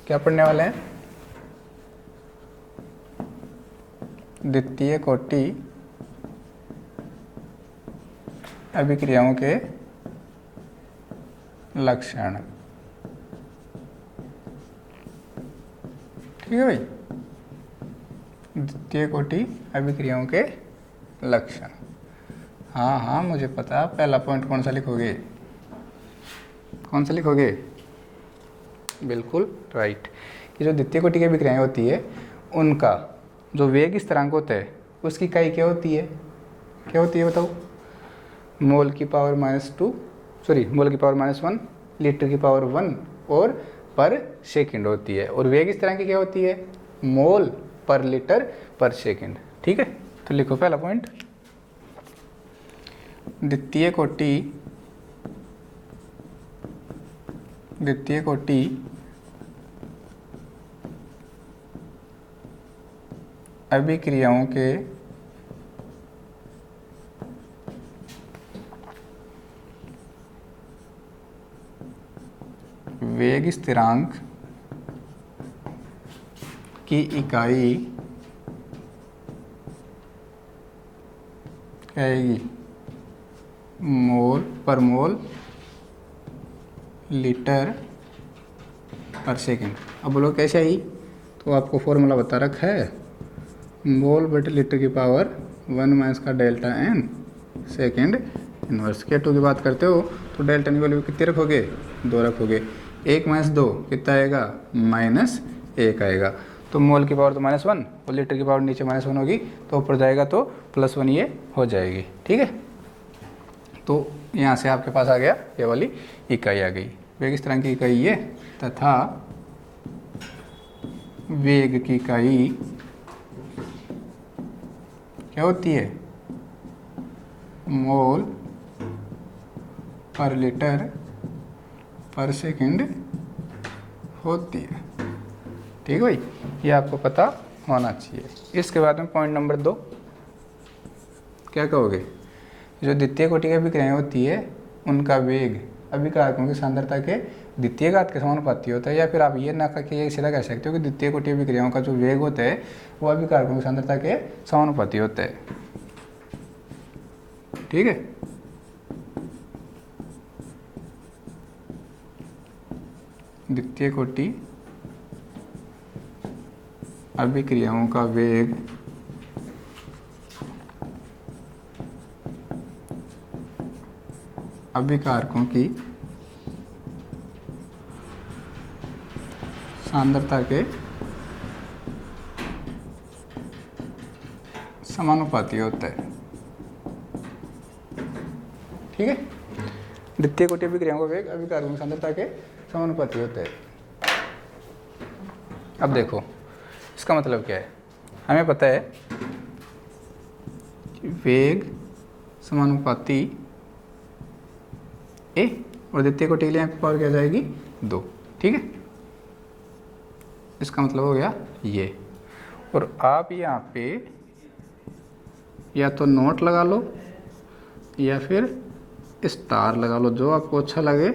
क्या पढ़ने वाले हैं? द्वितीय कोटि अभिक्रियाओं के लक्षण। ठीक है भाई, द्वितीय कोटि अभिक्रियाओं के लक्षण। हाँ हाँ मुझे पता, पहला पॉइंट कौन सा लिखोगे? कौन सा लिखोगे? बिल्कुल राइट। ये जो द्वितीय कोटि की अभिक्रियाएं होती है उनका जो वेग स्थिरांक होता है उसकी इकाई क्या होती है? क्या होती है बताओ? मोल की पावर मोल की पावर -1, लीटर की पावर 1 और पर सेकंड होती है। और वेग स्थिरांक की क्या होती है? मोल पर लीटर पर सेकंड। ठीक है, तो लिखो पहला पॉइंट, द्वितीय कोटि अभिक्रियाओं के वेग स्थिरांक की इकाई क्या आएगी? मोल पर मोल लीटर पर सेकंड। अब बोलो कैसे आई? तो आपको फॉर्मूला बता रखा है, मोल बटे लीटर की पावर 1 माइनस का डेल्टा एन सेकेंड इनवर्स। के टू की बात करते हो तो डेल्टा की वैल्यू कितनी रखोगे? 2 रखोगे। 1 माइनस 2 कितना आएगा? -1 आएगा। तो मोल की पावर तो -1 और लीटर की पावर नीचे -1 होगी तो ऊपर जाएगा तो +1 ये हो जाएगी। ठीक है, तो यहाँ से आपके पास आ गया ये वाली इकाई आ गई, वेग स्थिरांक की इकाई ये तथा वेग की इकाई क्या होती है? मोल पर लीटर पर सेकंड होती है। ठीक है भाई, ये आपको पता होना चाहिए। इसके बाद में पॉइंट नंबर 2 क्या कहोगे? जो द्वितीय कोटि की अभिक्रियाएं होती है उनका वेग अभिकारकों की सांद्रता के द्वितीय घात के समानुपाती होता है। या फिर आप ये ना करके ये सीधा कह सकते हो कि द्वितीय कोटि अभिक्रियाओं का जो वेग होता है वो अभिकारकों की सांद्रता के समानुपाती होता है। ठीक है, द्वितीय कोटि अभिक्रियाओं का वेग अभिकारकों की सांद्रता के समानुपाती होता है। ठीक है, द्वितीय कोटि अभिक्रियाओं का वेग अभिकारकों की सांद्रता के समानुपाती होता है। अब देखो इसका मतलब क्या है? हमें पता है कि वेग समानुपाती ए और द्वितीय कोटि के लिए यहाँ पे पावर क्या जाएगी? 2। ठीक है, इसका मतलब हो गया ये। और आप यहाँ पे या तो नोट लगा लो या फिर स्टार लगा लो, जो आपको अच्छा लगे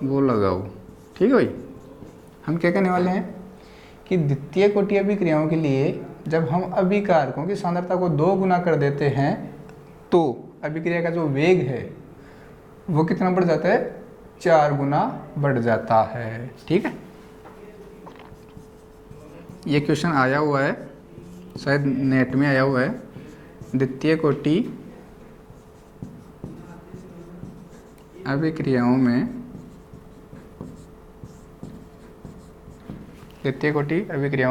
वो लगाओ। ठीक है भाई, हम क्या कहने वाले हैं कि द्वितीय कोटि अभिक्रियाओं के लिए जब हम अभिकारकों की सांद्रता को 2 गुना कर देते हैं तो अभिक्रिया का जो वेग है वो कितना बढ़ जाता है? 4 गुना बढ़ जाता है। ठीक है, ये क्वेश्चन आया हुआ है, शायद नेट में आया हुआ है। द्वितीय कोटि अभिक्रियाओं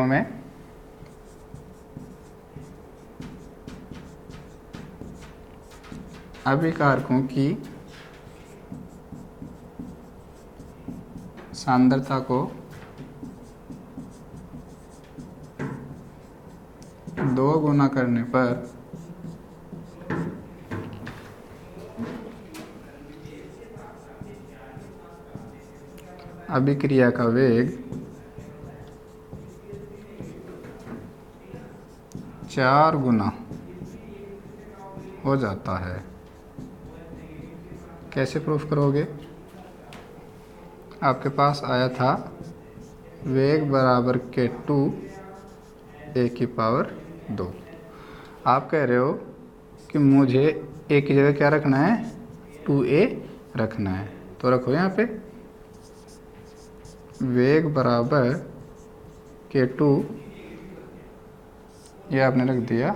में अभिकारकों की सांद्रता को 2 गुना करने पर अभिक्रिया का वेग 4 गुना हो जाता है। कैसे प्रूफ करोगे? आपके पास आया था वेग बराबर के टू ए की पावर 2। आप कह रहे हो कि मुझे ए की जगह क्या रखना है, 2a रखना है, तो रखो यहाँ पे वेग बराबर के टू, ये आपने रख दिया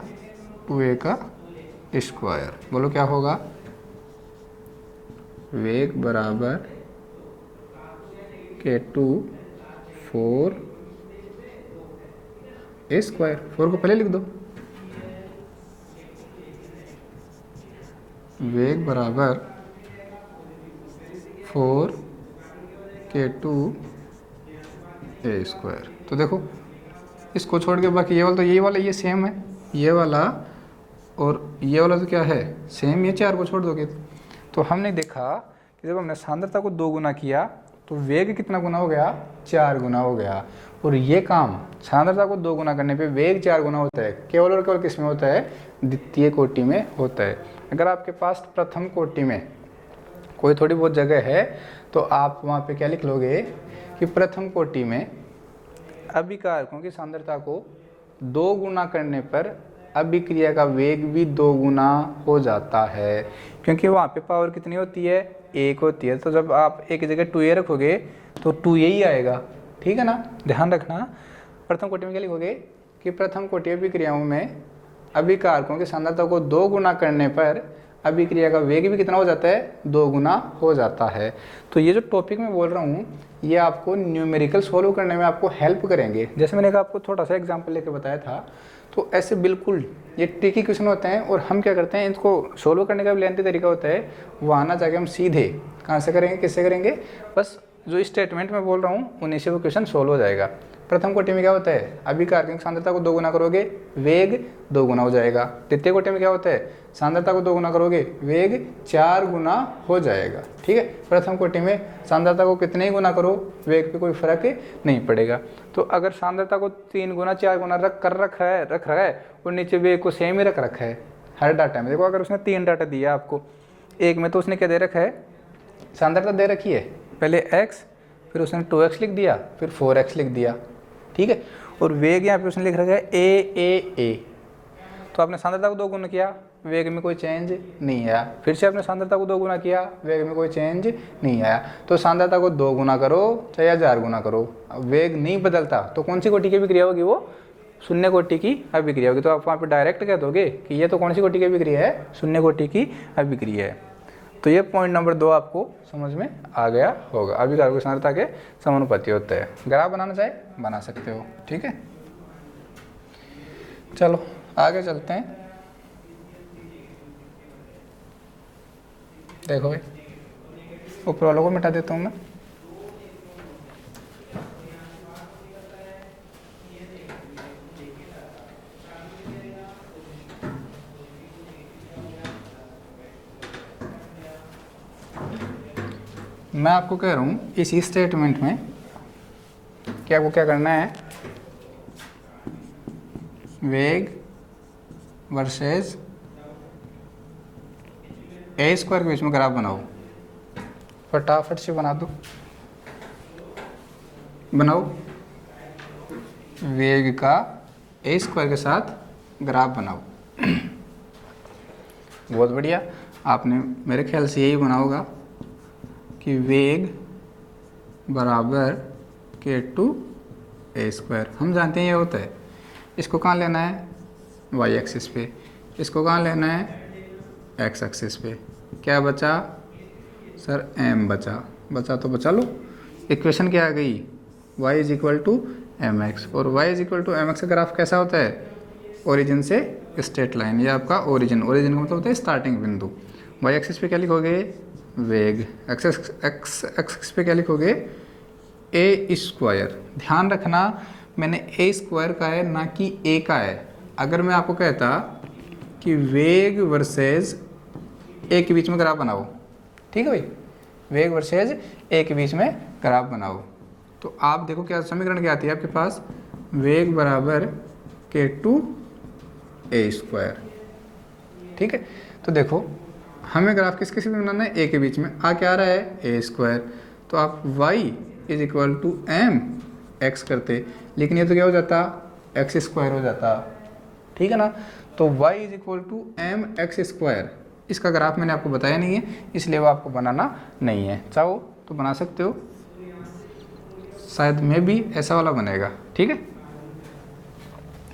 2a का स्क्वायर। बोलो क्या होगा, वेग बराबर के टू 4a स्क्वायर। 4 को पहले लिख दो, वेग बराबर 4 के टू ए स्क्वायर। तो देखो इसको छोड़ के बाकी ये वाला तो ये वाला ये सेम है, ये वाला और ये वाला तो क्या है सेम, ये 4 को छोड़ दोगे तो हमने देखा कि जब हमने सांद्रता को 2 गुना किया तो वेग कितना गुना हो गया, 4 गुना हो गया। और ये काम सांद्रता को 2 गुना करने पे वेग 4 गुना होता है, केवल और केवल किस में होता है, द्वितीय कोटि में होता है। अगर आपके पास प्रथम कोटि में कोई थोड़ी बहुत जगह है तो आप वहाँ पे क्या लिख लोगे कि प्रथम कोटि में अभिकारकों की सांद्रता को 2 गुना करने पर अभिक्रिया का वेग भी 2 गुना हो जाता है, क्योंकि वहाँ पे पावर कितनी होती है, 1 होती है। तो जब आप एक जगह 2a रखोगे तो 2a ही आएगा, ठीक है ना। ध्यान रखना, प्रथम कोटि में क्या लिखोगे कि प्रथम कोटि अभिक्रियाओं में अभिकारकों की सांद्रता को 2 गुना करने पर अभिक्रिया का वेग भी कितना हो जाता है, 2 गुना हो जाता है। तो ये जो टॉपिक मैं बोल रहा हूँ ये आपको न्यूमेरिकल सोल्व करने में आपको हेल्प करेंगे। जैसे मैंने आपको थोड़ा सा एग्जांपल लेके बताया था, तो ऐसे बिल्कुल ये ट्रिकी क्वेश्चन होते हैं और हम क्या करते हैं इनको सोल्व करने का भी लेंथी तरीका होता है। वहाँ ना जाके हम सीधे कहाँ से करेंगे, किससे करेंगे, बस जो स्टेटमेंट मैं बोल रहा हूँ उन्हीं से वो क्वेश्चन सोल्व हो जाएगा। प्रथम कोटि में क्या होता है, अभिकारक सांद्रता को 2 गुना करोगे वेग 2 गुना हो जाएगा। द्वितीय कोटि में क्या होता है, सांद्रता को 2 गुना करोगे वेग 4 गुना हो जाएगा, ठीक है। प्रथम कोटि में सांद्रता को कितने ही गुना करो वेग पे कोई फर्क नहीं पड़ेगा। तो अगर सांद्रता को 3 गुना 4 गुना रख रहा है और नीचे वेग को सेम ही रख रखा है हर डाटा में। देखो अगर उसने 3 डाटा दिया आपको, एक में तो उसने क्या दे रखा है, सांद्रता दे रखी है, पहले x फिर उसने 2x लिख दिया फिर 4x लिख दिया, ठीक है। और वेग यहाँ पे उसने लिख रखा है a। तो आपने सांद्रता को 2 गुना किया वेग में कोई चेंज नहीं आया, फिर से आपने सांद्रता को 2 गुना किया वेग में कोई चेंज नहीं आया। तो सांद्रता को 2 गुना करो चाहे 4 गुना करो, वेग नहीं बदलता, तो कौन सी कोटि की अभिक्रिया होगी, वो शून्य कोटि की अभिक्रिया होगी। तो आप वहाँ पे डायरेक्ट कह दोगे कि ये तो कौन सी कोटि की अभिक्रिया है, शून्य कोटि की अभिक्रिया है। तो ये पॉइंट नंबर 2 आपको समझ में आ गया होगा। अभिकारक सांद्रता के समानुपाती होते हैं। ग्राफ बनाना चाहे बना सकते हो, ठीक है। चलो आगे चलते हैं। देखो भाई ऊपर वालों को मिटा देता हूँ मैं आपको कह रहा हूँ इसी स्टेटमेंट में कि आपको क्या करना है, वेग वर्सेस ए स्क्वायर के बीच में ग्राफ बनाओ। फटाफट से बना दो, बनाओ वेग का ए स्क्वायर के साथ ग्राफ बनाओ। बहुत बढ़िया, आपने मेरे ख्याल से यही बना होगा कि वेग बराबर के टू ए स्क्वायर। हम जानते हैं ये होता है, इसको कहाँ लेना है, वाई एक्सिस पे, इसको कहाँ लेना है, एक्स एक्सिस पे। क्या बचा सर, एम बचा तो बचा लो। इक्वेशन क्या आ गई, y is equal to m x, और y is equal to m x का ग्राफ कैसा होता है, ओरिजिन से स्ट्रेट लाइन। ये आपका ओरिजिन का मतलब होता है स्टार्टिंग बिंदु। y एक्सिस पे क्या लिखोगे, वेग, एक्स एक्सिस पे क्या लिखोगे, ए स्क्वायर। ध्यान रखना मैंने ए स्क्वायर का है ना कि ए का है। अगर मैं आपको कहता कि वेग वर्सेस ए के बीच में ग्राफ बनाओ, ठीक है भाई, वेग वर्सेस ए के बीच में ग्राफ बनाओ, तो आप देखो क्या समीकरण क्या आती है आपके पास, वेग बराबर के टू ए स्क्वायर, ठीक है। तो देखो हमें ग्राफ किस किस में बनाना है, ए के बीच में। आ क्या आ रहा है, ए स्क्वायर। तो आप y is equal to m x करते, लेकिन ये तो क्या हो जाता, एक्स स्क्वायर हो जाता, ठीक है ना। तो y is equal to m x square, इसका ग्राफ मैंने आपको बताया नहीं है, इसलिए वो आपको बनाना नहीं है। चाहो तो बना सकते हो, शायद में भी ऐसा वाला बनेगा, ठीक है,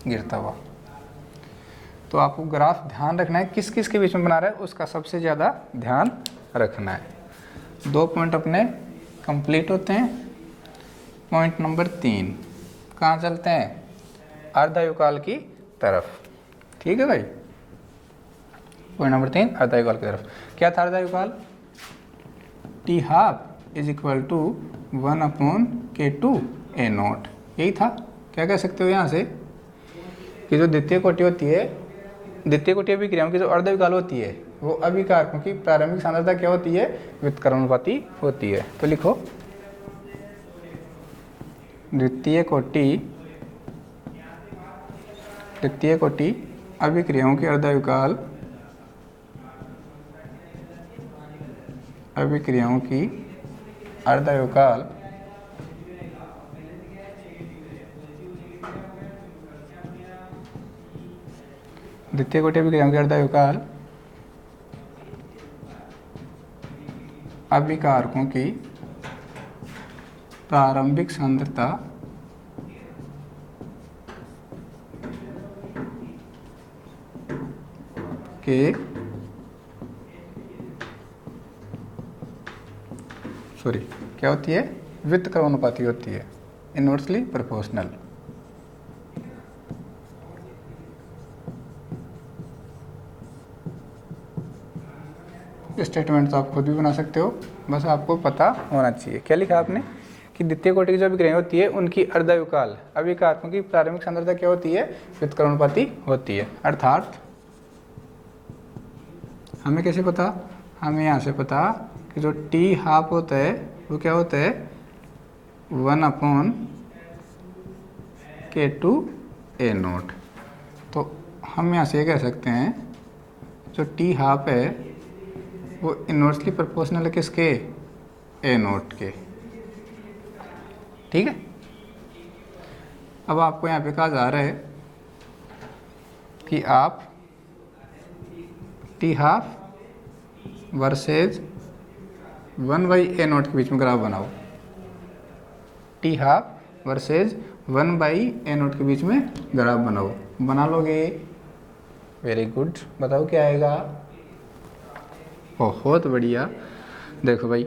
गिरता हुआ। तो आपको ग्राफ ध्यान रखना है किस किस के बीच में बना रहा है, उसका सबसे ज़्यादा ध्यान रखना है। 2 पॉइंट अपने कंप्लीट होते हैं। पॉइंट नंबर 3 कहाँ चलते हैं, अर्धायुकाल की तरफ, ठीक है भाई। पॉइंट नंबर 3 अर्धायुकाल की तरफ। क्या था अर्धायुकाल, t half is equal to 1/K2 A0, यही था। क्या कह सकते हो यहाँ से कि जो द्वितीय कोटि होती है, द्वितीय कोटि अभिक्रियाओं की जो अर्धविकल होती है वो अभिकारकों की प्रारंभिक सांद्रता क्या होती है, व्युत्क्रमणुपाती होती है। तो लिखो द्वितीय कोटि अभिक्रियाओं की अर्धविकल द्वितीय कोटि अभिक्रियाओं की अर्धविकल अभिकारकों की प्रारंभिक सांद्रता के क्या होती है, व्युत्क्रमानुपाती होती है, इनवर्सली प्रोपोर्शनल। स्टेटमेंट तो आप खुद भी बना सकते हो, बस आपको पता होना चाहिए। क्या लिखा आपने कि द्वितीय कोटि की जो अभिक्रिया होती है उनकी अर्धविकल अभिकारकों की प्रारंभिक सांद्रता क्या होती है, व्युत्क्रमानुपाती होती है। अर्थात हमें कैसे पता, हमें यहाँ से पता कि जो टी हाफ होता है वो क्या होता है, 1/K2 A0। तो हम यहाँ से ये कह सकते हैं जो टी हाफ है वो इनवर्सली प्रोपोर्शनल है किसके, A0 के, ठीक है। अब आपको यहाँ पे कहा जा रहा है कि आप टी हाफ वर्सेज 1/A0 के बीच में ग्राफ बनाओ। टी हाफ वर्सेज 1/A0 के बीच में ग्राफ बनाओ। बना लोगे, वेरी गुड। बताओ क्या आएगा, बहुत बढ़िया। देखो भाई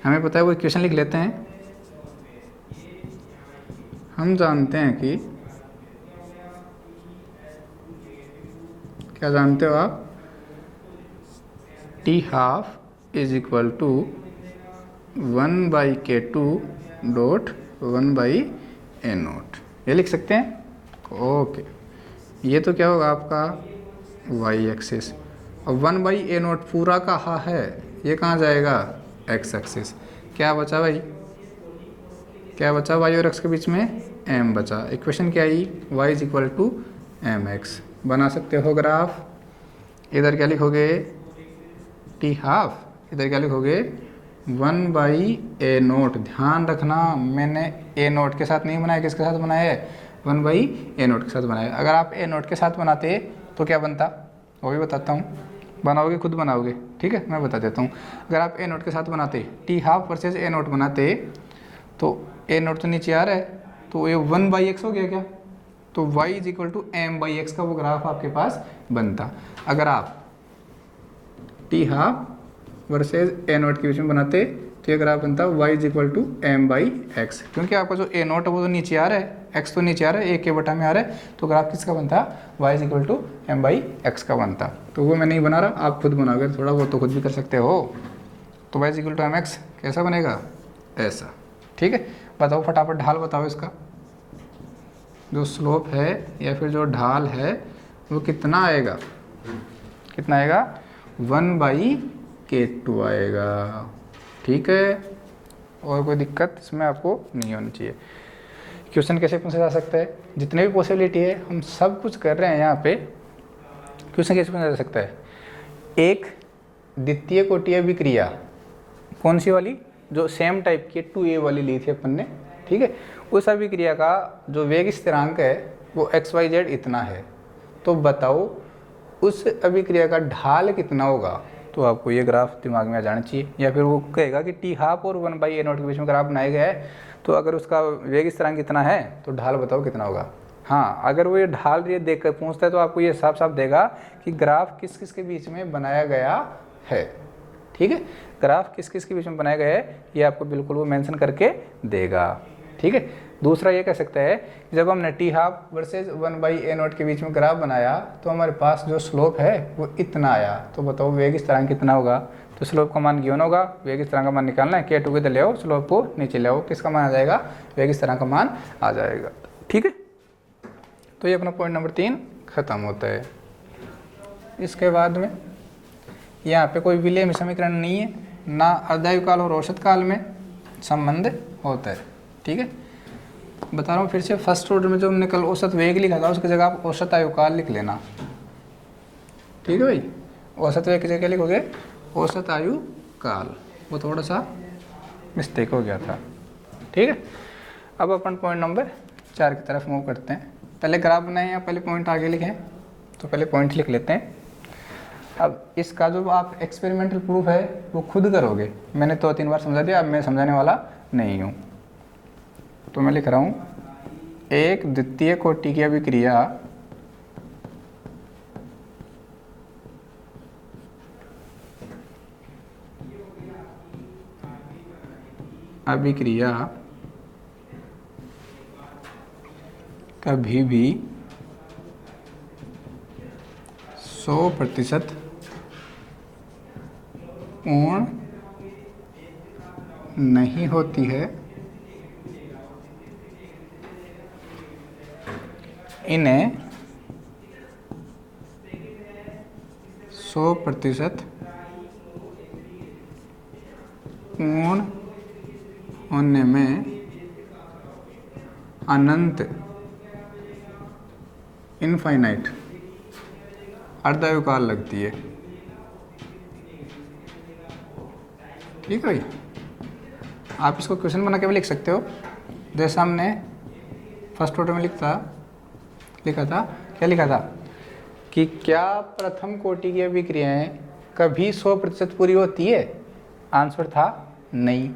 हमें पता है, वो इक्वेशन लिख लेते हैं। हम जानते हैं कि क्या जानते हो आप, t half is equal to 1/K2 dot 1/A0, ये लिख सकते हैं। ओके, ये तो क्या होगा आपका वाई एक्सिस, और 1/A0 पूरा कहा है, ये कहाँ जाएगा, एक्स एक्सिस। क्या बचा भाई, क्या बचा, वाई और एक्स के बीच में एम बचा। इक्वेशन क्या आई, y is equal to mx। बना सकते हो ग्राफ। इधर क्या लिखोगे, टी हाफ, इधर क्या लिखोगे 1/A0। ध्यान रखना मैंने A0 के साथ नहीं बनाया, किसके साथ बनाया है, 1/A0 के साथ बनाया। अगर आप A0 के साथ बनाते तो क्या बनता, वो भी बताता हूँ। बनाओगे, खुद बनाओगे, ठीक है, मैं बता देता हूँ। अगर आप A0 के साथ बनाते, टी हाफ वर्सेज A0 बनाते, तो A0 तो नीचे आ रहा है, तो ये 1/x हो गया क्या, तो y is equal to m/x का वो ग्राफ आपके पास बनता। अगर आप टी हाफ वर्सेज A0 के बीच में बनाते तो ये ग्राफ बनता y is equal to m/x, क्योंकि आपका जो A0 है वो तो नीचे आ रहा है, x तो नीचे आ रहा है, एक के बटा में आ रहा है, तो ग्राफ किसका बनता, y is equal to m/x का बनता। तो वो मैं नहीं बना रहा, आप खुद बनाओगे, थोड़ा वो तो खुद भी कर सकते हो। तो y is equal to mx कैसा बनेगा, ऐसा, ठीक है। बताओ फटाफट, ढाल बताओ इसका, जो स्लोप है या फिर जो ढाल है वो कितना आएगा, कितना आएगा, 1/K2 आएगा, ठीक है। और कोई दिक्कत इसमें आपको नहीं होनी चाहिए। क्वेश्चन कैसे पूछा जा सकता है, जितने भी पॉसिबिलिटी है हम सब कुछ कर रहे हैं यहाँ पे। क्वेश्चन कैसे पूछा जा सकता है, एक द्वितीय कोटि अभिक्रिया, कौन सी वाली, जो सेम टाइप की 2A वाली ली थी अपन ने, ठीक है। उस अभिक्रिया का जो वेग स्थिरांक है वो XYZ इतना है, तो बताओ उस अभिक्रिया का ढाल कितना होगा। तो आपको ये ग्राफ दिमाग में आ जाना चाहिए। या फिर वो कहेगा कि T हाफ और 1/a0 के बीच में ग्राफ बनाया गया है, तो अगर उसका वेग स्थिरांक कितना है तो ढाल बताओ कितना होगा। हाँ, अगर वो ये ढाल ये देख कर पूछता है तो आपको ये साफ साफ देगा कि ग्राफ किस किस के बीच में बनाया गया है। ठीक है, ग्राफ किस किस के बीच में बनाया गया है ये आपको बिल्कुल वो मेंशन करके देगा। ठीक है। दूसरा ये कह सकता है कि जब हमने T हाफ वर्सेज 1/a0 के बीच में ग्राफ बनाया तो हमारे पास जो स्लोप है वो इतना आया, तो बताओ वेग स्थिरांक कितना होगा। तो स्लोप का मान गिवन होगा, वेग स्थिरांक का मान निकालना है, K2 इधर ले आओ, स्लोप को नीचे ले आओ, किसका मान आ जाएगा, वेग स्थिरांक का मान आ जाएगा। ठीक है, तो ये अपना पॉइंट नंबर 3 खत्म होता है। इसके बाद में यहाँ पे कोई विलेय समीकरण नहीं है, ना अर्धायुकाल और औसत काल में संबंध होता है। ठीक है, बता रहा हूँ फिर से, फर्स्ट ऑर्डर में जो हमने कल औसत वेग लिखा था उसकी जगह आप औसत आयुकाल लिख लेना। ठीक है भाई, औसत वेग की जगह लिखोगे औसत आयुकाल, वो थोड़ा सा मिस्टेक हो गया था। ठीक है, अब अपन पॉइंट नंबर 4 की तरफ मूव करते हैं। पहले ग्राफ बनाए या पहले पॉइंट आगे लिखें, तो पहले पॉइंट लिख लेते हैं। अब इसका जो आप एक्सपेरिमेंटल प्रूफ है वो खुद करोगे, मैंने 2-3 बार समझा दिया, अब मैं समझाने वाला नहीं हूँ। तो मैं लिख रहा हूँ, एक द्वितीय कोटि की अभिक्रिया कभी भी 100% पूर्ण नहीं होती है। इन्हें 100% पूर्ण होने में अनंत इनफाइनाइट अर्धायुकाल लगती है। ठीक है भाई, आप इसको क्वेश्चन बना के भी लिख सकते हो, जैसा हमने फर्स्ट ऑर्डर में लिखा था। क्या लिखा था कि क्या प्रथम कोटि की अभिक्रियाएं कभी 100% पूरी होती है। आंसर था नहीं।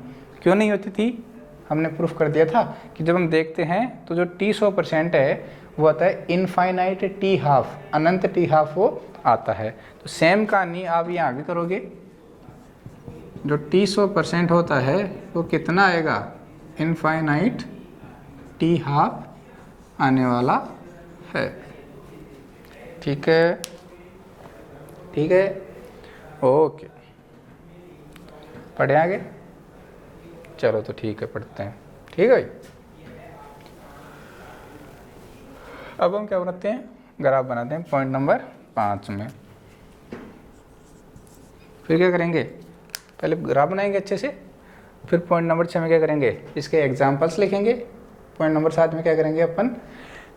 क्यों नहीं होती थी, हमने प्रूफ कर दिया था कि जब हम देखते हैं तो जो T 100% है वो आता है इनफाइनाइट T हाफ, अनंत T हाफ वो आता है। तो सेम कहानी आप यहाँ भी करोगे, जो T 100% होता है वो कितना आएगा, इनफाइनाइट T हाफ आने वाला है। ठीक है, ठीक है, ओके, पढ़े आगे। चलो तो ठीक है, पढ़ते हैं। ठीक है भाई, अब हम क्या बनाते हैं, ग्राफ बनाते हैं पॉइंट नंबर 5 में। फिर क्या करेंगे, पहले ग्राफ बनाएंगे अच्छे से, फिर पॉइंट नंबर 6 में क्या करेंगे, इसके एग्जाम्पल्स लिखेंगे। पॉइंट नंबर 7 में क्या करेंगे अपन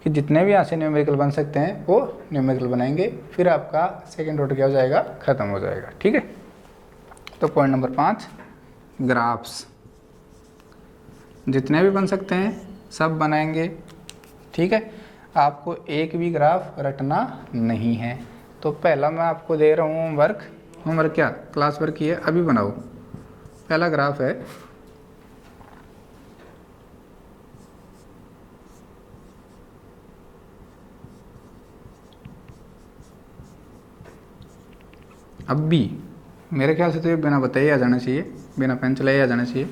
कि जितने भी यहाँ से न्यूमेरिकल बन सकते हैं वो न्यूमेरिकल बनाएंगे, फिर आपका सेकेंड ऑर्डर क्या हो जाएगा, ख़त्म हो जाएगा। ठीक है, तो पॉइंट नंबर 5 ग्राफ्स जितने भी बन सकते हैं सब बनाएंगे। ठीक है, आपको एक भी ग्राफ रटना नहीं है। तो पहला मैं आपको दे रहा हूँ होमवर्क क्या, क्लास वर्क की है, अभी बनाओ। पहला ग्राफ है अब भी, मेरे ख्याल से तो ये बिना बताए आ जाना चाहिए, बिना पेन चलाए आ जाना चाहिए।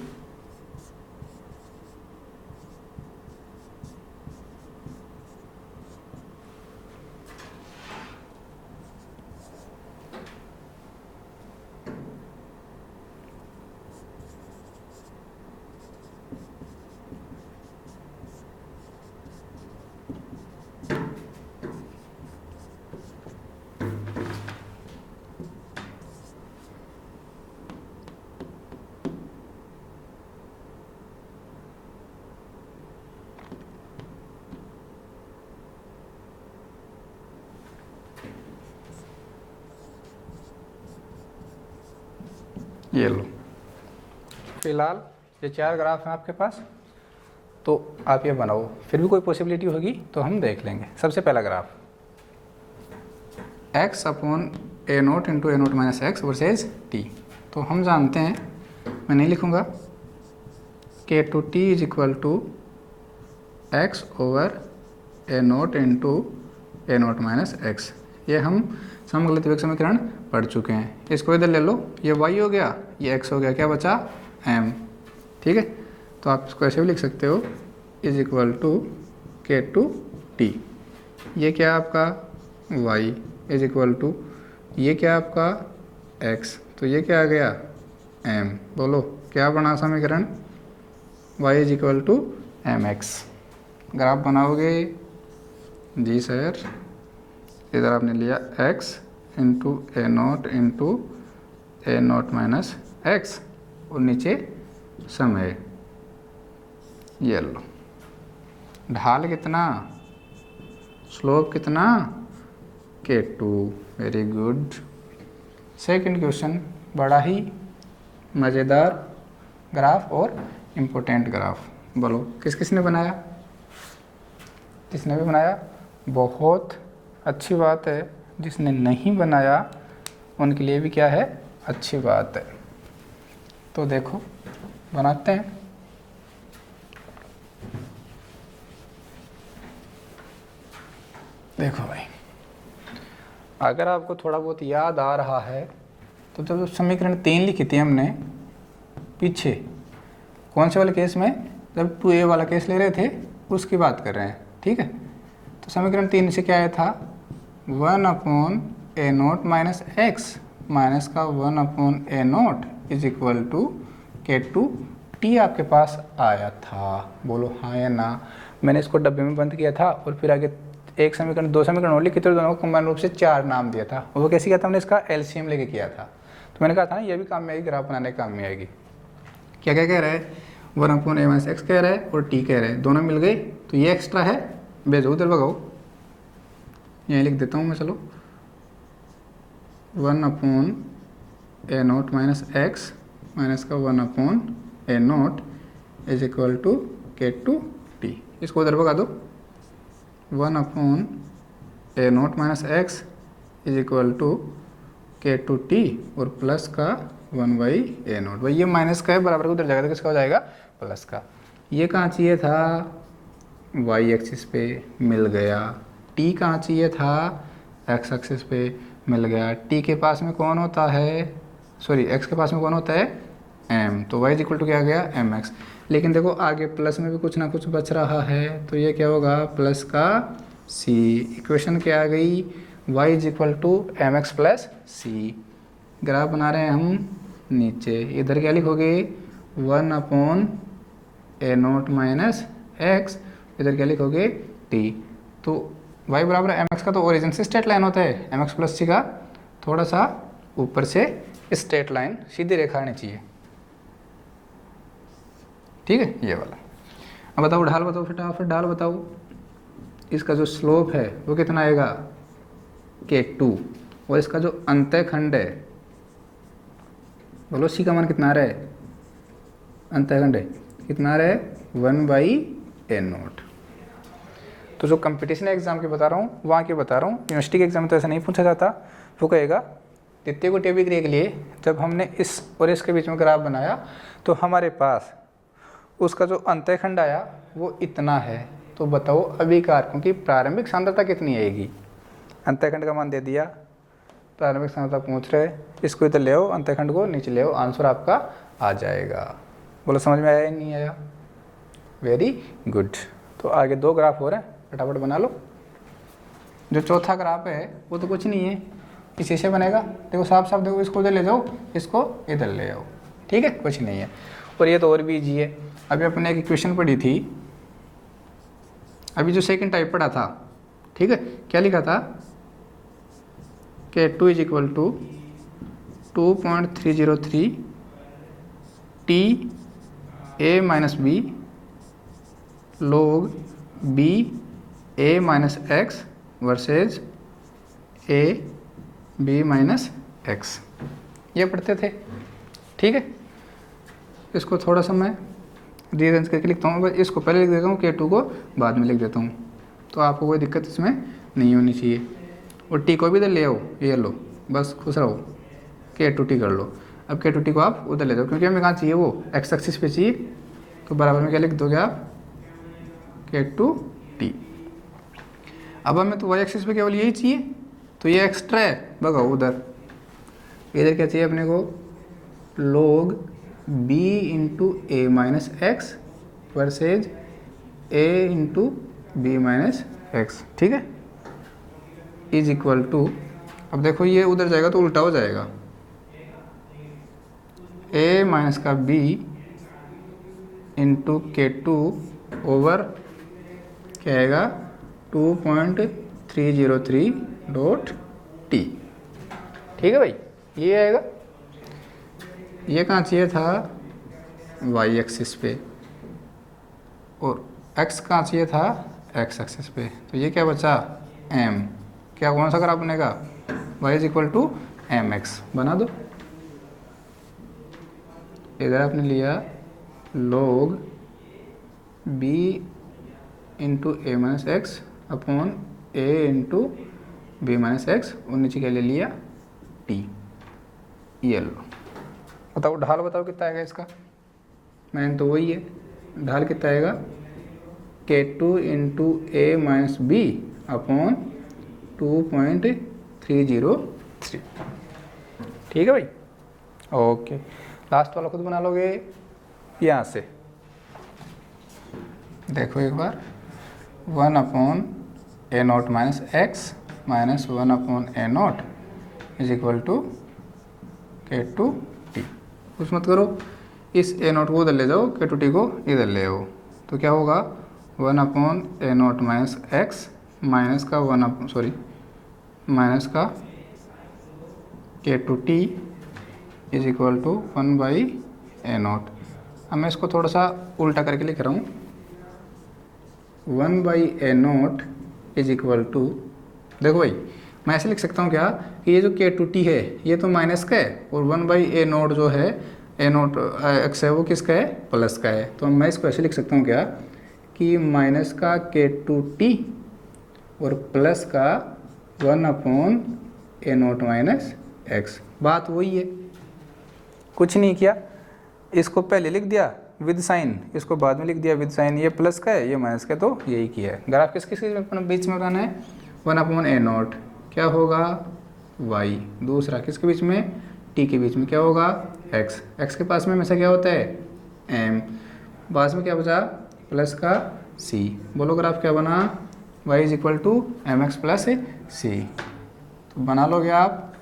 ये लो, फिलहाल ये 4 ग्राफ हैं आपके पास। तो आप ये बनाओ, फिर भी कोई पॉसिबिलिटी होगी तो हम देख लेंगे। सबसे पहला graph x upon a naught into a naught minus x versus t। तो हम जानते हैं, मैं नहीं लिखूँगा, k two t is equal to x over a naught into a naught minus x. ये हम समगलित वेग समीकरण पढ़ चुके हैं। इसको इधर ले लो, ये y हो गया, ये x हो गया, क्या बचा m। ठीक है, तो आप इसको ऐसे भी लिख सकते हो, is equal to k two T. ये क्या आपका y इज इक्वल टू, ये क्या आपका x, तो ये क्या आ गया m। बोलो क्या बना समीकरण, y is equal to m x. Graph बनाओगे जी सर, इधर आपने लिया x into a naught minus x और नीचे समय, ये लो। ढाल कितना, स्लोप कितना, k2। Very good. Second question, बड़ा ही मज़ेदार ग्राफ और इम्पोर्टेंट ग्राफ। बोलो किस किसने बनाया, जिसने भी बनाया बहुत अच्छी बात है, जिसने नहीं बनाया उनके लिए भी क्या है, अच्छी बात है। तो देखो बनाते हैं। देखो भाई, अगर आपको थोड़ा बहुत याद आ रहा है तो जब समीकरण 3 लिखी थी हमने पीछे, कौन से वाले केस में, जब 2a वाला केस ले रहे थे उसकी बात कर रहे हैं। ठीक है, तो समीकरण 3 से क्या आया था, 1 upon a naught minus x minus का 1 upon a naught is equal to k two t आपके पास आया था। बोलो हाँ या ना। मैंने इसको डब्बे में बंद किया था और फिर आगे एक समीकरण, दो समीकरण और लिखे थे, दोनों को कंबाइन रूप से 4 नाम दिया था। वो कैसे किया था, हमने इसका एलसीएम लेके किया था। तो मैंने कहा था ना ये भी काम में आएगी, ग्राफ बनाने काम में आएगी। क्या क्या कह रहा है, 1 अपॉन ए माइनस एक्स कह रहा है और टी कह रहा है, दोनों मिल गए तो ये एक्स्ट्रा है, भेजो उधर भगाओ, यहीं लिख देता हूँ मैं। चलो 1 upon a naught minus x minus का 1 upon a naught is equal to k two t. इसको उधर भगा दो, 1 upon a naught minus x is equal to k two t और प्लस का 1 बाई ए नोट। भाई ये माइनस का है, बराबर को उधर जाएगा तो किसका हो जाएगा, प्लस का। ये कहाँ चाहिए था, वाई एक्सिस पे मिल गया। टी कहाँ चाहिए था, एक्स एक्सिस पे मिल गया। टी के पास में कौन होता है, सॉरी एक्स के पास में कौन होता है, एम। तो वाई इज इक्वल टू क्या आ गया, एम एक्स। लेकिन देखो आगे प्लस में भी कुछ ना कुछ बच रहा है, तो ये क्या होगा, प्लस का सी। इक्वेशन क्या आ गई, y is equal to m x plus c. Graph बना रहे हैं हम नीचे, इधर क्या लिखोगे, 1 upon a naught minus x, इधर क्या लिखोगे टी। तो y बराबर एम एक्स का तो ओरिजिन से स्ट्रेट लाइन होता है, एम एक्स प्लस सी का थोड़ा सा ऊपर से स्ट्रेट लाइन सीधी रेखा आनी चाहिए। ठीक है, ये वाला। अब बताओ ढाल बताओ, फटाफट ढाल बताओ। इसका जो स्लोप है वो कितना आएगा, k2, और इसका जो अंतः खंड है, बोलो सी का मान कितना आ रहा है, अंतः खंड है कितना आ रहा है, 1 बाई ए नोट। तो जो कंपटीशन एग्जाम की बता रहा हूँ वहाँ की बता रहा हूँ, यूनिवर्सिटी के एग्जाम में तो ऐसा नहीं पूछा जाता। वो कहेगा द्वितीय को टेबल क्रिया के लिए जब हमने इस और इसके बीच में ग्राफ बनाया तो हमारे पास उसका जो अंतःखंड आया वो इतना है। तो बताओ अभिकारकों की प्रारंभिक सांद्रता कितनी आएगी। अंतःखंड का मान दे दिया, प्रारंभिक सांद्रता पूछ रहे, इसको इधर ले आओ, अंतःखंड को नीचे ले आओ, आंसर आपका आ जाएगा। बोलो समझ में आया या नहीं आया, वेरी गुड। तो आगे 2 ग्राफ हो रहे हैं, फटाफट बना लो। जो चौथा ग्राफ है वो तो कुछ नहीं है, इसी से बनेगा। देखो साफ साफ देखो, इसको इधर ले जाओ, इसको इधर ले आओ, ठीक है, कुछ नहीं है। और ये तो और भी ईजी है। अभी अपने एक इक्वेशन पढ़ी थी, अभी जो सेकंड टाइप पढ़ा था, ठीक है, क्या लिखा था, कि 2 is equal to 2.303 t a minus b log b a minus x versus a b minus x, ये पढ़ते थे। ठीक है, इसको थोड़ा सा मैं रीअरेंज करके लिखता हूँ, बस इसको पहले लिख देता हूँ, K2 को बाद में लिख देता हूँ, तो आपको कोई दिक्कत इसमें नहीं होनी चाहिए। और टी को भी इधर ले आओ, ये लो, बस खुश रहो, K2T कर लो। अब K2T को आप उधर ले जाओ, क्योंकि हमें कहाँ चाहिए, वो एक्स एक्सिस पे चाहिए, तो बराबर में क्या लिख दोगे आप, K2T। अब हमें तो वाई एक्सिस पे केवल यही चाहिए, तो ये एक्स्ट्रा है, भगाओ उधर। इधर क्या चाहिए अपने को, log b into a minus x versus a into b minus x, ठीक है, इज इक्वल टू, अब देखो ये उधर जाएगा तो उल्टा हो जाएगा, a माइनस का b इंटू K2 ओवर क्या आएगा 2.303.t, ठीक है भाई, ये आएगा। ये कहाँ चाहिए था, वाई एक्सिस पे, और x कहाँ चाहिए था, x एक्सिस पे, तो ये क्या बचा, m, क्या कौन सा ग्राफ बनेगा, y is equal to m x, बना दो। इधर आपने लिया log b into a minus x upon a into b minus x, और नीचे क्या ले लिया, t, ये लो। बताओ ढाल बताओ कितना आएगा इसका, मैंने तो वही है, ढाल कितना आएगा, K2 into a minus B upon 2.303, ठीक है भाई, ओके। लास्ट वाला खुद बना लोगे यहाँ से, देखो एक बार, 1 upon a naught minus x minus 1 upon a naught is equal to K2T, कुछ मत करो, इस ए नॉट को उधर ले जाओ, K2T को इधर ले आओ, तो क्या होगा, 1 upon a naught minus x minus का माइनस का K2T is equal to 1 by a naught. अब मैं इसको थोड़ा सा उल्टा करके लिख रहा हूँ, 1 by a naught is equal to, देखो भाई मैं ऐसे लिख सकता हूँ क्या, कि ये जो K2T है ये तो माइनस का है, और 1 बाई ए नॉट जो है, ए नॉट एक्स है, वो किसका है, प्लस का है, तो मैं इसको ऐसे लिख सकता हूँ क्या, कि माइनस का K2T और प्लस का 1 upon a naught minus x, बात वही है, कुछ नहीं किया, इसको पहले लिख दिया विद साइन, इसको बाद में लिख दिया विद साइन, ये प्लस का है ये माइनस का है, तो यही किया है। ग्राफ किस किस बीच में बनाना है, 1 अपॉन ए नॉट क्या होगा, y, दूसरा किसके बीच में, t के बीच में क्या होगा, x, x के पास में हमेशा क्या होता है, m, पास में क्या बचा, प्लस का c, बोलो ग्राफ क्या बना, y is equal to m x plus c, तो बना लोगे आप,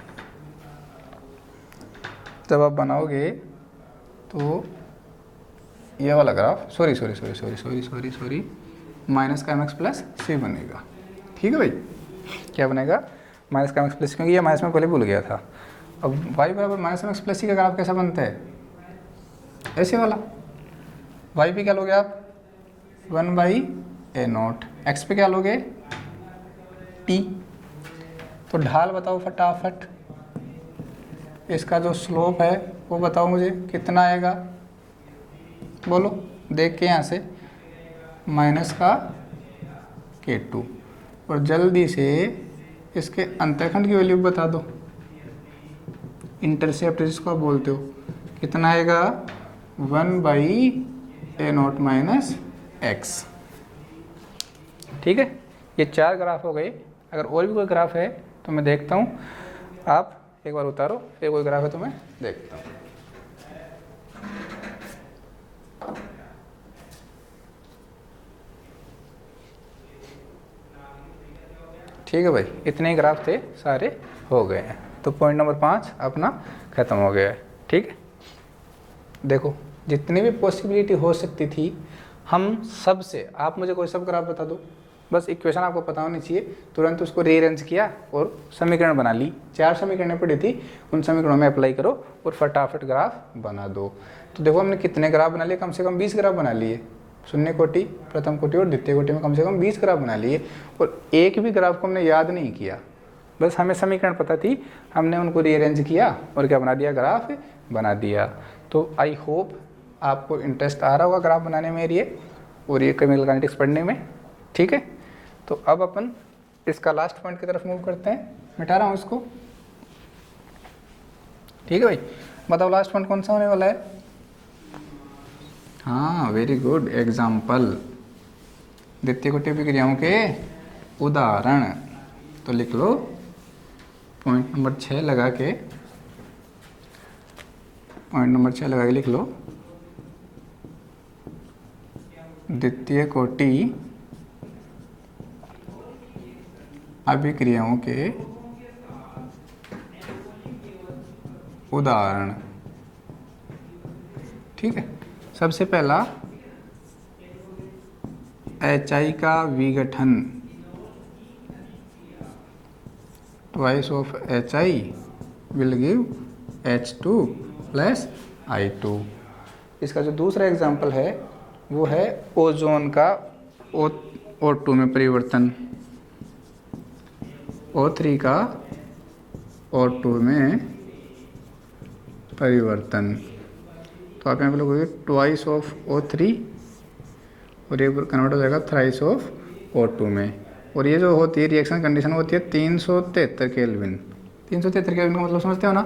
जब आप बनाओगे तो ये वाला ग्राफ, सॉरी माइनस का एम एक्स प्लस सी बनेगा, ठीक है भाई, क्या बनेगा, माइनस का एम एक्स प्लस, क्योंकि ये माइनस में पहले भूल गया था। अब y बराबर माइनस एम एक्स प्लस सी का ग्राफ कैसा बनता है, ऐसे वाला, y पे क्या लोगे आप, 1 बाई ए नॉट, एक्स पे क्या लोगे, t, तो ढाल बताओ फटाफट, इसका जो स्लोप है वो बताओ मुझे कितना आएगा, बोलो देख के यहाँ से, माइनस का K2, और जल्दी से इसके अंतःखंड की वैल्यू बता दो, इंटरसेप्ट जिसको आप बोलते हो, कितना आएगा, 1 by a naught minus x, ठीक है। ये 4 ग्राफ हो गए, अगर और भी कोई ग्राफ है तो मैं देखता हूँ, आप एक बार उतारो, फिर कोई ग्राफ है तो मैं देखता हूँ। ठीक है भाई, इतने ही ग्राफ थे, सारे हो गए हैं, तो पॉइंट नंबर 5 अपना ख़त्म हो गया है, ठीक है। देखो जितनी भी पॉसिबिलिटी हो सकती थी, हम सब से, आप मुझे कोई सब ग्राफ बता दो, बस इक्वेशन आपको पता होनी चाहिए, तुरंत उसको रीअरेंज किया और समीकरण बना ली, 4 समीकरणें पड़ी थी, उन समीकरणों में अप्लाई करो और फटाफट ग्राफ बना दो। तो देखो हमने कितने ग्राफ बना लिए, कम से कम 20 ग्राफ बना लिए, शून्य कोटि, प्रथम कोटि और द्वितीय कोटि में कम से कम 20 ग्राफ बना लिए, और एक भी ग्राफ को हमने याद नहीं किया, बस हमें समीकरण पता थी, हमने उनको रीअरेंज किया और क्या बना दिया, ग्राफ बना दिया। तो आई होप आपको इंटरेस्ट आ रहा होगा ग्राफ बनाने में ये और ये केमिकल काइनेटिक्स पढ़ने में, ठीक है। तो अब अपन इसका लास्ट पॉइंट की तरफ मूव करते हैं, मिटा रहा हूँ इसको, ठीक है भाई। बताओ लास्ट पॉइंट कौन सा होने वाला है? हाँ वेरी गुड, एग्जाम्पल, द्वितीय कोटि क्रियाओं के उदाहरण। तो लिख लो पॉइंट नंबर 6 लगा के, पॉइंट नंबर 6 लगा के लिख लो, द्वितीय कोटि अभिक्रियाओं के उदाहरण, ठीक है। सबसे पहला HI का विघटन, twice of HI will give H2 plus I2। इसका जो दूसरा एग्जाम्पल है वो है ओजोन का O2 में परिवर्तन, O3 का O2 में परिवर्तन। तो आप यहाँ पे लोगोगे ट्वाइस ऑफ O3 और ये कन्वर्ट हो जाएगा थ्राइस ऑफ O2 में। और ये जो होती है रिएक्शन कंडीशन होती है 373 केल्विन। 373 केल्विन का मतलब समझते हो ना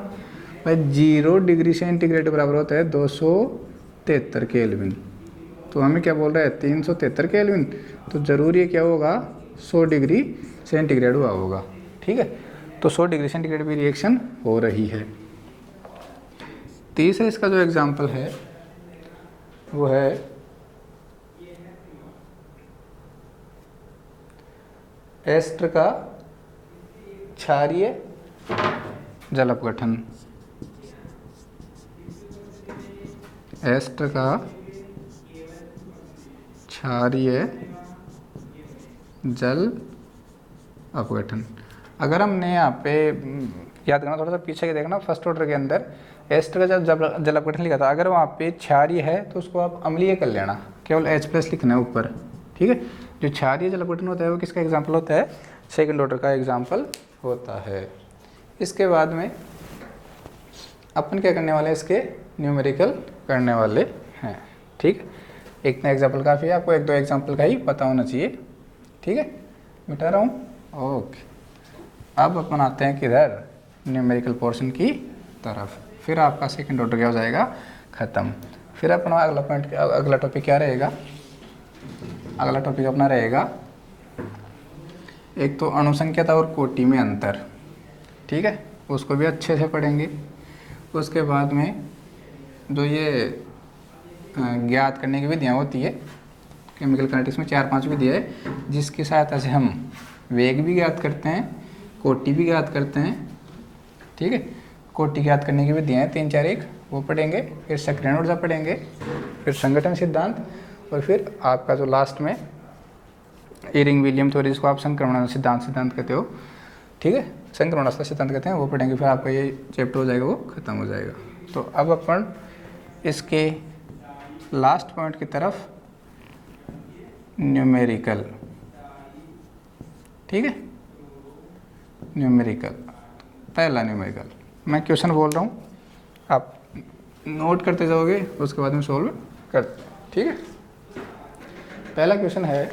भाई, 0 डिग्री सेंटीग्रेड बराबर होता है 273 केल्विन। तो हमें क्या बोल रहा है 373 केल्विन, तो ज़रूरी है क्या होगा 100 डिग्री सेंटीग्रेड हुआ होगा, ठीक है। तो 100 डिग्री सेंटीग्रेड भी रिएक्शन हो रही है। तीसरा इसका जो एग्जाम्पल है वो है एस्टर का क्षारीय जल अपघटन। एस्टर का क्षारीय जल अपघटन। अगर हमने यहाँ पे याद करना, थोड़ा सा पीछे के देखना, फर्स्ट ऑर्डर के अंदर एस्टर का जब जल अपघटन लिखा था, अगर वहाँ पे क्षारीय है तो उसको आप अम्लीय कर लेना, केवल H+ लिखना है ऊपर, ठीक है। जो क्षारीय जल अपघटन होता है वो किसका एग्जाम्पल होता है? सेकंड ऑर्डर का एग्जाम्पल होता है। इसके बाद में अपन क्या करने वाले हैं, इसके न्यूमेरिकल करने वाले हैं, ठीक। एक नया एग्जाम्पल काफ़ी है, आपको 1-2 एग्जाम्पल का ही पता होना चाहिए, ठीक है। मिटा रहा हूँ, ओके। अब अपन आते हैं किधर, न्यूमेरिकल पोर्शन की तरफ। फिर आपका सेकंड ऑर्डर क्या हो जाएगा, ख़त्म। फिर अपना अगला पॉइंट, अगला टॉपिक क्या रहेगा? अगला टॉपिक अपना रहेगा एक तो अणुसंख्यता और कोटि में अंतर, ठीक है, उसको भी अच्छे से पढ़ेंगे। उसके बाद में जो ये ज्ञात करने की विधियाँ होती है, केमिकल काइनेटिक्स में 4-5 विधियाँ है जिसकी सहायता से हम वेग भी ज्ञात करते हैं, कोटि भी ज्ञात करते हैं, ठीक है। कोटि ज्ञात करने की विधियाँ हैं 3-4 वो पढ़ेंगे, फिर सक्रियण ऊर्जा पढ़ेंगे, फिर संगठन सिद्धांत, और फिर आपका जो लास्ट में इरिंग विलियम थ्योरी, जिसको आप संक्रमण सिद्धांत कहते हो, ठीक है, संक्रमण सिद्धांत कहते हैं, वो पढ़ेंगे। फिर आपका ये चैप्टर हो जाएगा, वो खत्म हो जाएगा। तो अब अपन इसके लास्ट पॉइंट की तरफ, न्यूमेरिकल, ठीक है। न्यूमेरिकल, पहला न्यूमेरिकल, मैं क्वेश्चन बोल रहा हूँ, आप नोट करते जाओगे, उसके बाद में सॉल्व कर, ठीक है। पहला क्वेश्चन है,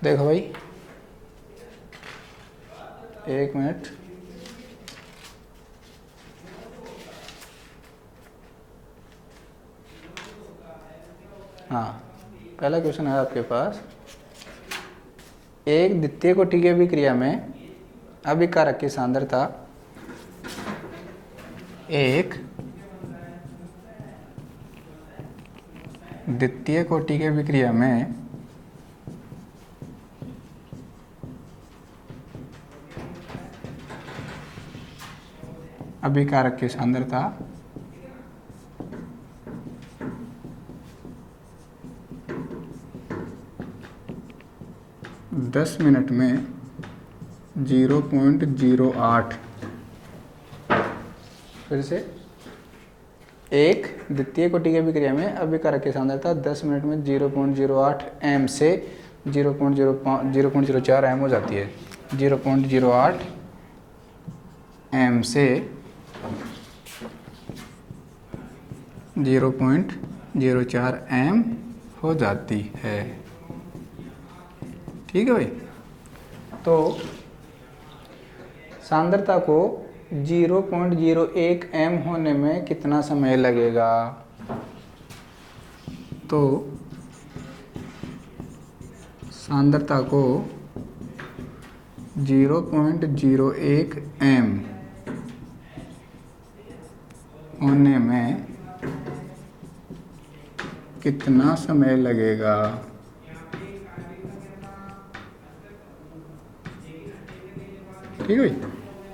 देखो भाई, 1 मिनट, हाँ, पहला क्वेश्चन है आपके पास, एक द्वितीय कोटि की अभिक्रिया में अभिकारक की सांद्रता, एक द्वितीय कोटि की अभिक्रिया में अभिकारक की सांद्रता 10 मिनट में 0.08, फिर से, एक द्वितीय कोटि की अभिक्रिया में अभिकारक की सांद्रता 10 मिनट में 0.08 एम से 0.04 एम हो जाती है। 0.08 एम से 0.04 एम हो जाती है। ठीक है भाई। तो सांद्रता को 0.01 एम होने में कितना समय लगेगा? तो सांद्रता को 0.01 एम होने में कितना समय लगेगा? ठीक है,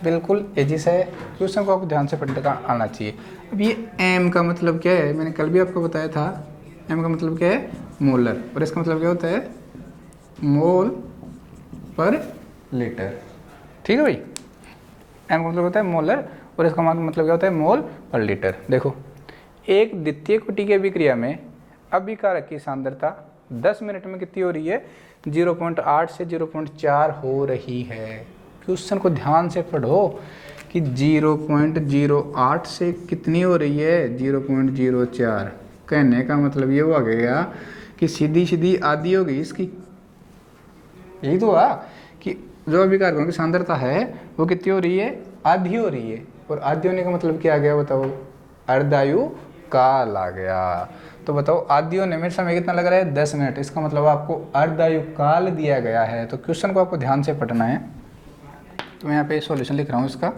बिल्कुल इजी से क्वेश्चन को आपको ध्यान से पढ़ने का आना चाहिए। अब ये एम का मतलब क्या है? मैंने कल भी आपको बताया था, एम का मतलब क्या है? मोलर। और इसका मतलब क्या होता है? मोल पर लीटर। ठीक है भाई, एम का मतलब होता है मोलर और इसका मतलब क्या होता है? मोल पर लीटर। देखो, एक द्वितीय कोटि की अभिक्रिया में अभिकारक की सांद्रता 10 मिनट में कितनी हो रही है? 0.8 से 0.4 हो रही है। क्वेश्चन को ध्यान से पढ़ो कि 0.08 से कितनी हो रही है? 0.04। कहने का मतलब ये हुआ गया कि सीधी सीधी आधी हो गई इसकी। यही तो हुआ कि जो अभिकारकों की सांद्रता है वो कितनी हो रही है? आधी हो रही है। और आधी होने का मतलब क्या आ गया बताओ? अर्धायु काल आ गया। तो बताओ आधी होने में समय कितना लग रहा है? 10 मिनट। इसका मतलब आपको अर्धायु काल दिया गया है। तो क्वेश्चन को आपको ध्यान से पढ़ना है। तो मैं यहाँ पे सॉल्यूशन लिख रहा हूँ इसका।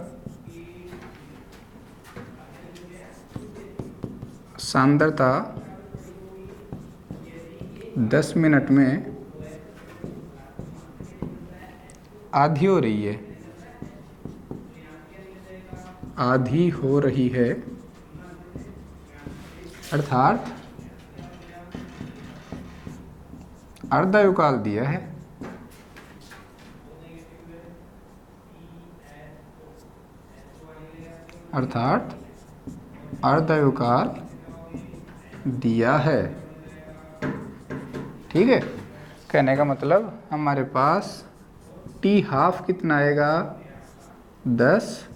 सांद्रता 10 मिनट में आधी हो रही है, आधी हो रही है, अर्थात अर्धायु काल दिया है। अर्थात अर्धायु काल दिया है। ठीक है, कहने का मतलब हमारे पास टी हाफ कितना आएगा? 10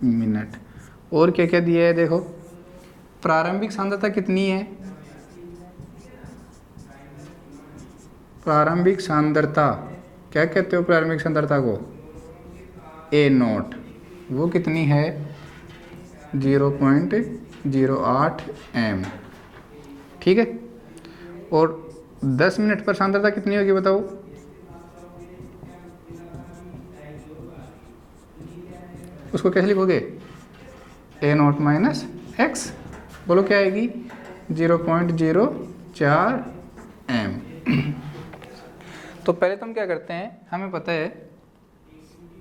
मिनट। और क्या क्या दिया है? देखो, प्रारंभिक सांद्रता कितनी है? प्रारंभिक सांद्रता क्या कहते हो? प्रारंभिक सांद्रता को ए नोट। वो कितनी है? 0.08 एम। ठीक है, और 10 मिनट पर सांद्रता कितनी होगी बताओ? उसको कैसे लिखोगे? ए नोट माइनस एक्स। बोलो क्या आएगी? 0.04 एम। तो पहले तो हम क्या करते हैं, हमें पता है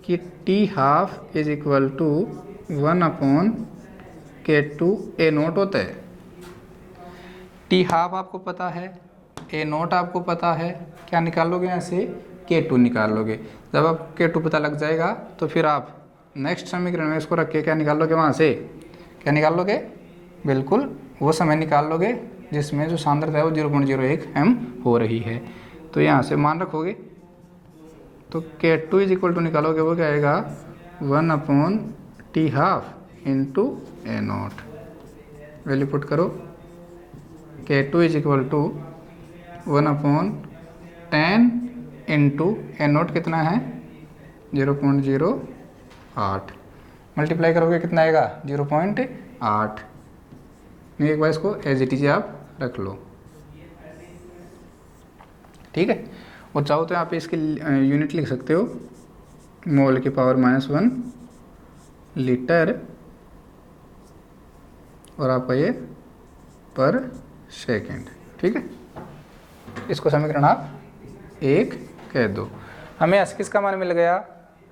कि t half is equal to 1/K2 a naught होता है। टी हाफ आपको पता है, ए नोट आपको पता है। क्या निकालोगे यहाँ से? K2 निकाल लोगे। जब आप K2 पता लग जाएगा तो फिर आप नेक्स्ट समीकरण में इसको रख के क्या निकाल लोगे? वहाँ से क्या निकाल लोगे? बिल्कुल वो समय निकाल लोगे जिसमें जो सांद्रता है वो 0.01 एम हो रही है। तो यहाँ से मान रखोगे तो K2 इज इक्वल टू निकालोगे, वो क्या आएगा? 1/T half into a naught. Value put करो। K2 is equal to 1/10 into a naught कितना है? 0.08। मल्टीप्लाई करोगे कितना आएगा? 0.8। एक बार इसको एज इट इज आप रख लो। ठीक है, और चाहो तो यहाँ पे इसकी यूनिट लिख सकते हो, मोल की पावर -1 लीटर, और आपका ये पर सेकेंड। ठीक है, इसको समीकरण आप 1 कह दो। हमें एस किसका मान मिल गया?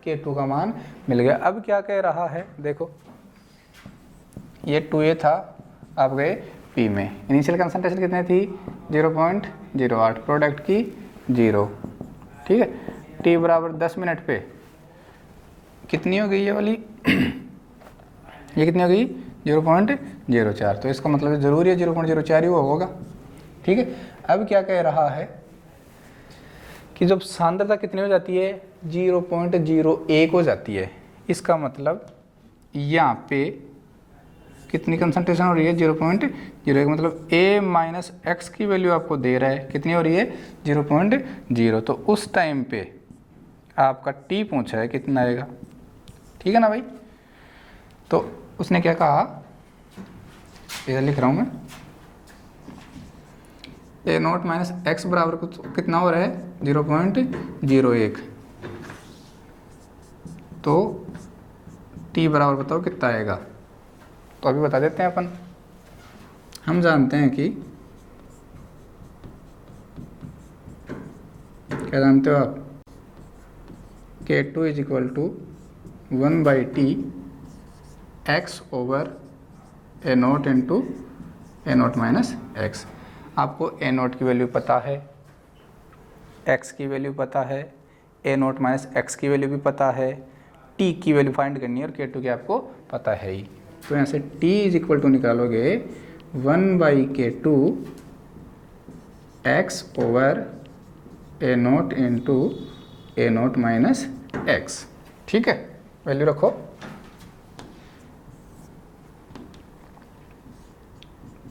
K2 का मान मिल गया। अब क्या कह रहा है? देखो, ये 2A था, आप गए P में। इनिशियल कंसंट्रेशन कितनी थी? 0.08। प्रोडक्ट की 0। ठीक है, T बराबर 10 मिनट पे कितनी हो गई ये वाली? ये कितनी हो गई? 0.04। तो इसका मतलब जरूरी है 0.04 ही होगा। ठीक है, अब क्या कह रहा है कि जब सांद्रता कितनी हो जाती है? 0.01 हो जाती है। इसका मतलब यहाँ पे कितनी कंसंट्रेशन हो रही है 0.01, मतलब a माइनस एक्स की वैल्यू आपको दे रहा है, कितनी हो रही है 0.0। तो उस टाइम पे आपका t पूछा है कितना आएगा, ठीक है ना भाई। तो उसने क्या कहा, इधर लिख रहा हूँ मैं, ए नॉट माइनस एक्स बराबर कितना हो रहा है 0.01, तो t बराबर बताओ कितना आएगा। तो अभी बता देते हैं अपन, हम जानते हैं कि, क्या जानते हो आप, K2 is equal to 1/t x over a naught into a naught minus x. आपको ए नोट की वैल्यू पता है, x की वैल्यू पता है, ए नोट माइनस एक्स की वैल्यू भी पता है, t की वैल्यू फाइंड करनी है और K2 की आपको पता है ही। तो यहाँ से t इज इक्वल टू निकालोगे 1/K2 x over a naught into a naught minus x, ठीक है। वैल्यू रखो,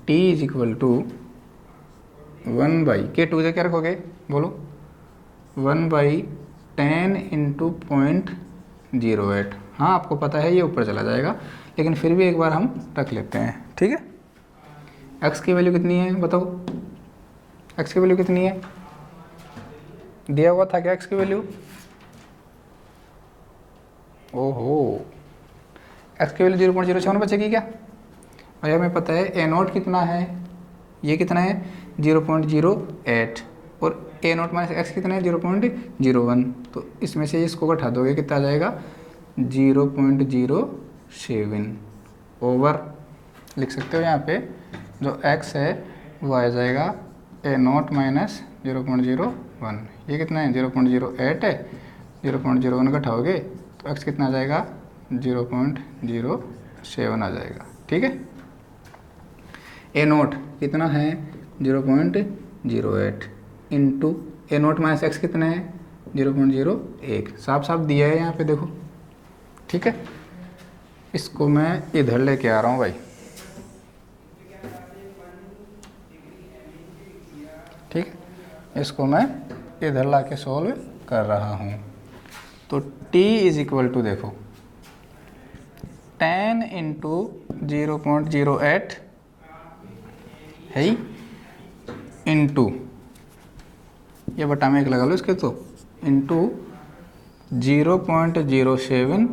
t is equal to 1/K2 से क्या रखोगे बोलो, 1/10 इंटू 0.08। हाँ आपको पता है ये ऊपर चला जाएगा, लेकिन फिर भी एक बार हम रख लेते हैं, ठीक है। x की वैल्यू कितनी है बताओ, x की वैल्यू कितनी है, दिया हुआ था क्या x की वैल्यू, ओहो x की वैल्यू 0.07 बचेगी क्या भैया, हमें पता है ए नोट कितना है, ये कितना है 0.08 और ए नोट माइनस एक्स कितना है 0.01, तो इसमें से इसको घटा दोगे कितना आ जाएगा 0.07 ओवर, लिख सकते हो यहाँ पे जो x है वो आ जाएगा ए नोट माइनस 0.01, ये कितना है 0.08 है, 0.01 घटाओगे तो x कितना आ जाएगा 0.07 आ जाएगा, ठीक है। ए नोट कितना है 0.08 into a naught minus x कितना है 0.01, साफ साफ दिया है यहाँ पे देखो, ठीक है। इसको मैं इधर लेके आ रहा हूँ भाई, ठीक है, इसको मैं इधर ला के सोल्व कर रहा हूँ। तो t इज इक्वल टू देखो 10 इंटू 0.08 है इंटू, ये बटा में एक लगा लो इसके, तो इंटू 0.07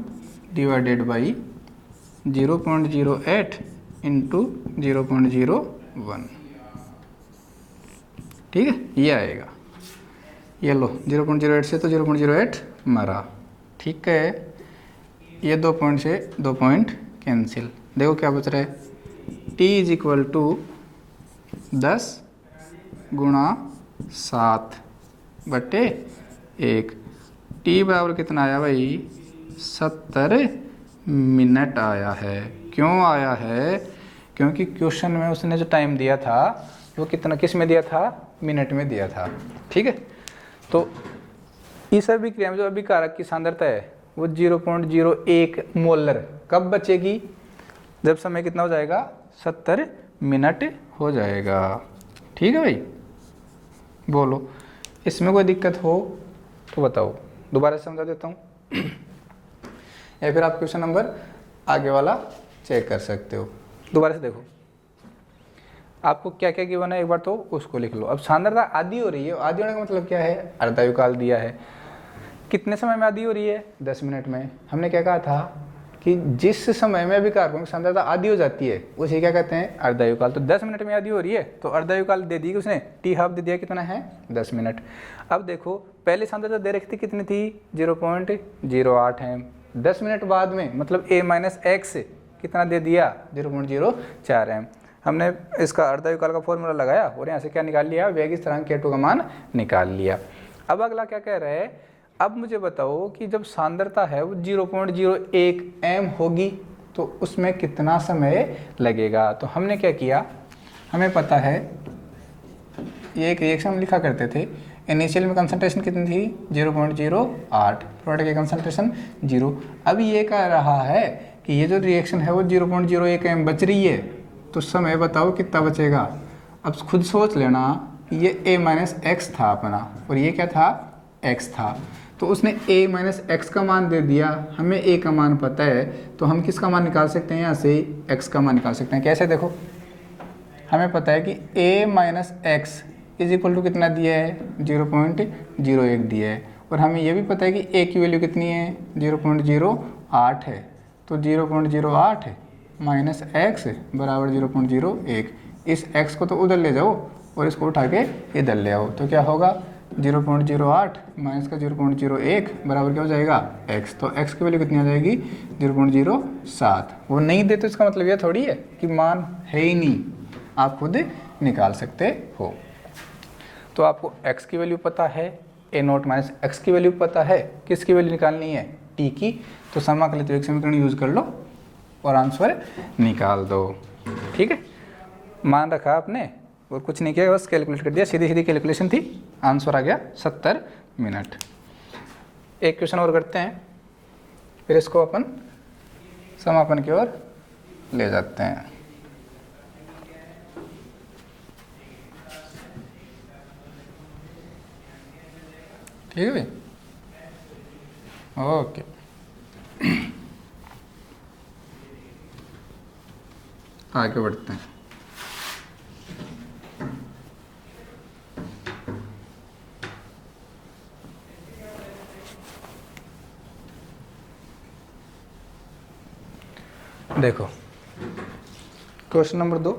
डिवाइडेड बाई 0.08 इंटू 0.01, ठीक है, ये आएगा। ये लो 0.08 से तो 0.08 मरा, ठीक है। ये 2 पॉइंट से 2 पॉइंट कैंसिल, देखो क्या बच रहा है, t इज इक्वल टू 10 गुणा 7/1, t बराबर कितना आया भाई 70 मिनट आया है। क्यों आया है, क्योंकि क्वेश्चन में उसने जो टाइम दिया था वो कितना, किस में दिया था, मिनट में दिया था, ठीक है। तो इस अभिक्रिया में जो अभिकारक की सांद्रता है वो 0.01 मोलर कब बचेगी, जब समय कितना हो जाएगा 70 मिनट हो जाएगा, ठीक है भाई। बोलो इसमें कोई दिक्कत हो तो बताओ, दोबारा समझा देता हूँ या फिर आप क्वेश्चन नंबर आगे वाला चेक कर सकते हो। दोबारा से देखो आपको क्या क्या गिवन है, एक बार तो उसको लिख लो। अब सांद्रता आधी हो रही है, आधी होने का मतलब क्या है, अर्धायुकाल दिया है, कितने समय में आधी हो रही है 10 मिनट में। हमने क्या कहा था कि जिस समय में अभिकारकों की सांद्रता आधी हो जाती है उसे क्या कहते हैं, अर्धायुकाल। तो 10 मिनट में आधी हो रही है तो अर्धायुकाल दे दी उसने, टी हाफ दे दिया, कितना है 10 मिनट। अब देखो पहले सांद्रता दे रखी थी कितनी थी 0.08 है, 10 मिनट बाद में मतलब a माइनस एक्स कितना दे दिया 0.04 है। हमने इसका अर्धायुकाल का फॉर्मूला लगाया और यहाँ से क्या निकाल लिया, वेग स्थिरांक K2 का मान निकाल लिया। अब अगला क्या कह रहा है, अब मुझे बताओ कि जब सांद्रता है वो 0.01 m होगी तो उसमें कितना समय लगेगा। तो हमने क्या किया, हमें पता है ये एक रिएक्शन हम लिखा करते थे, इनिशियल में कंसंट्रेशन कितनी थी 0.08, प्रोडक्ट की कंसंट्रेशन 0। अब ये कह रहा है कि ये जो रिएक्शन है वो 0.01 एम बच रही है, तो समय बताओ कितना बचेगा। अब खुद सोच लेना, ये a माइनस एक्स था अपना और ये क्या था, x था, तो उसने a माइनस एक्स का मान दे दिया, हमें a का मान पता है, तो हम किसका मान निकाल सकते हैं, यहाँ से x का मान निकाल सकते हैं। कैसे, देखो हमें पता है कि a minus x is equal to कितना दिया है, 0.01 दिया है, और हमें यह भी पता है कि a की वैल्यू कितनी है, 0.08 है, तो 0.08 माइनस एक्स बराबर 0.01। इस x को तो उधर ले जाओ और इसको उठा के इधर ले आओ, तो क्या होगा, 0.08 माइनस का 0.01 बराबर क्या हो जाएगा, x। तो x की वैल्यू कितनी आ जाएगी, 0.07। वो नहीं दे तो इसका मतलब यह थोड़ी है कि मान है ही नहीं, आप खुद निकाल सकते हो। तो आपको x की वैल्यू पता है, a0 माइनस एक्स की वैल्यू पता है, किसकी वैल्यू निकालनी है, t की। तो समाकलित वेग समीकरण यूज कर लो और आंसर निकाल दो। ठीक है, मान रखा आपने और कुछ नहीं किया, बस कैलकुलेट कर दिया, सीधी सीधी कैलकुलेशन थी, आंसर आ गया 70 मिनट। एक क्वेश्चन और करते हैं, फिर इसको अपन समापन की ओर ले जाते हैं। ठीक है भाई, ओके। आगे बढ़ते हैं। देखो क्वेश्चन नंबर 2,